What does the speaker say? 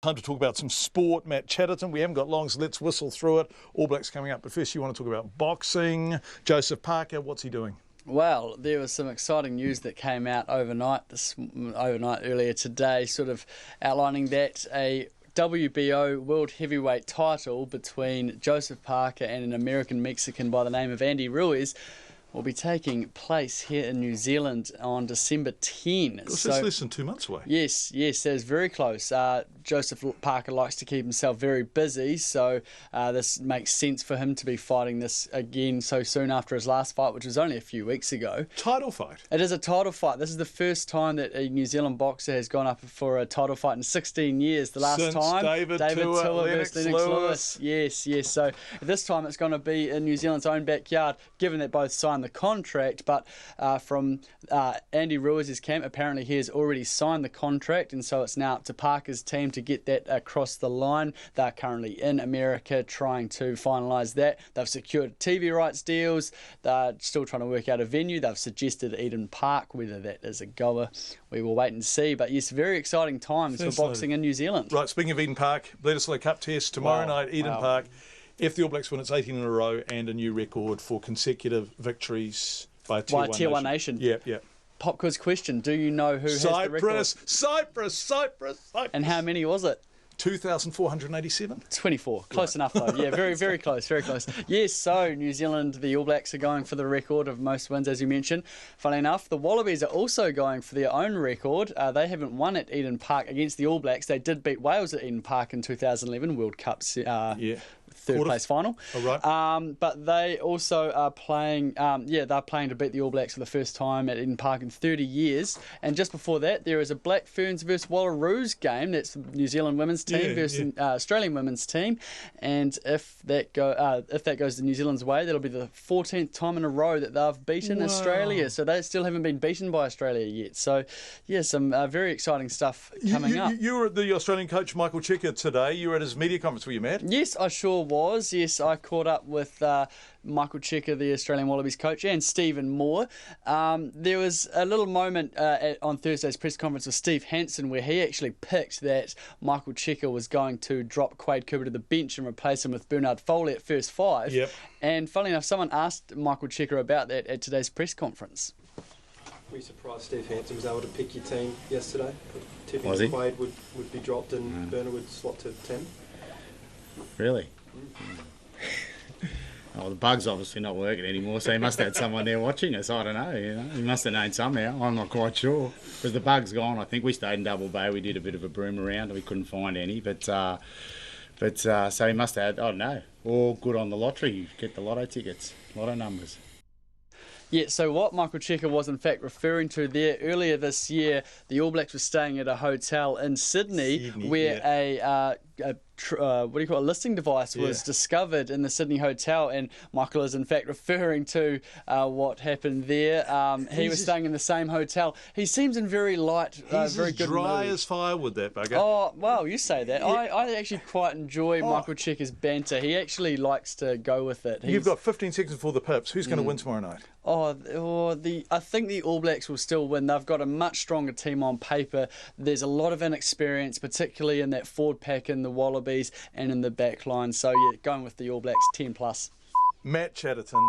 Time to talk about some sport. Matt Chatterton, we haven't got long, so let's whistle through it. All Blacks coming up, but first you want to talk about boxing. Joseph Parker, what's he doing? Well, there was some exciting news that came out overnight earlier today, sort of outlining that a WBO World Heavyweight title between Joseph Parker and an American-Mexican by the name of Andy Ruiz will be taking place here in New Zealand on December 10. That's less than 2 months away. Yes, that's very close. Joseph Parker likes to keep himself very busy, so this makes sense for him to be fighting this again so soon after his last fight, which was only a few weeks ago. Title fight? It is a title fight. This is the first time that a New Zealand boxer has gone up for a title fight in 16 years. The last time, David Tua versus Lennox Lewis. Yes. So this time it's going to be in New Zealand's own backyard, given that both signed the contract. But from Andy Ruiz's camp, apparently he has already signed the contract, and so it's now up to Parker's team to get that across the line. They're currently in America trying to finalise that. They've secured TV rights deals. They're still trying to work out a venue. They've suggested Eden Park. Whether that is a goer, we will wait and see. But yes, very exciting times for boxing in New Zealand. Right, speaking of Eden Park, Bledisloe Cup test tomorrow night, Eden Park. If the All Blacks win, it's 18 in a row and a new record for consecutive victories by a Tier 1 nation. Yeah. Pop quiz question. Do you know who has the record? Cyprus. And how many was it? 2,487. 24. Close enough, though. Yeah, very close. Yes, so New Zealand, the All Blacks are going for the record of most wins, as you mentioned. Funnily enough, the Wallabies are also going for their own record. They haven't won at Eden Park against the All Blacks. They did beat Wales at Eden Park in 2011 World Cup third place final. Oh, right. But they also are playing, they're playing to beat the All Blacks for the first time at Eden Park in 30 years. And just before that, there is a Black Ferns versus Wallaroos game. That's the New Zealand women's team versus Australian women's team. And if that goes the New Zealand's way, that'll be the 14th time in a row that they've beaten Australia. So they still haven't been beaten by Australia yet. So, yeah, some very exciting stuff coming up. You were at the Australian coach, Michael Cheika, today. You were at his media conference, were you, Matt? Yes, I sure was. Yes, I caught up with Michael Cheika, the Australian Wallabies coach, and Stephen Moore. There was a little moment on Thursday's press conference with Steve Hansen where he actually picked that Michael Cheika was going to drop Quade Cooper to the bench and replace him with Bernard Foley at first five. Yep. And funnily enough, someone asked Michael Cheika about that at today's press conference. Were you surprised Steve Hansen was able to pick your team yesterday? Tipping Quade would be dropped and Bernard would slot to 10? Really? Well, the bug's obviously not working anymore, so he must have had someone there watching us. I don't know. He must have known somehow. I'm not quite sure because the bug's gone. I think we stayed in Double Bay. We did a bit of a broom around. We couldn't find any, but so he must have had. I don't know. All good on the lottery. You get the lotto tickets, lotto numbers. Yeah, so what Michael Cheika was in fact referring to there, earlier this year, the All Blacks were staying at a hotel in Sydney where a listing device was discovered in the Sydney hotel, and Michael is in fact referring to what happened there. He was staying in the same hotel. He seems in very light, very good mood. He's dry as firewood, that bugger. Oh, well, you say that. Yeah. I actually quite enjoy Michael Cheika's banter. He actually likes to go with it. You've got 15 seconds before the pips. Who's going to win tomorrow night? I think the All Blacks will still win. They've got a much stronger team on paper. There's a lot of inexperience, particularly in that forward pack in the Wallabies and in the back line. So, yeah, going with the All Blacks 10+. Matt Chatterton.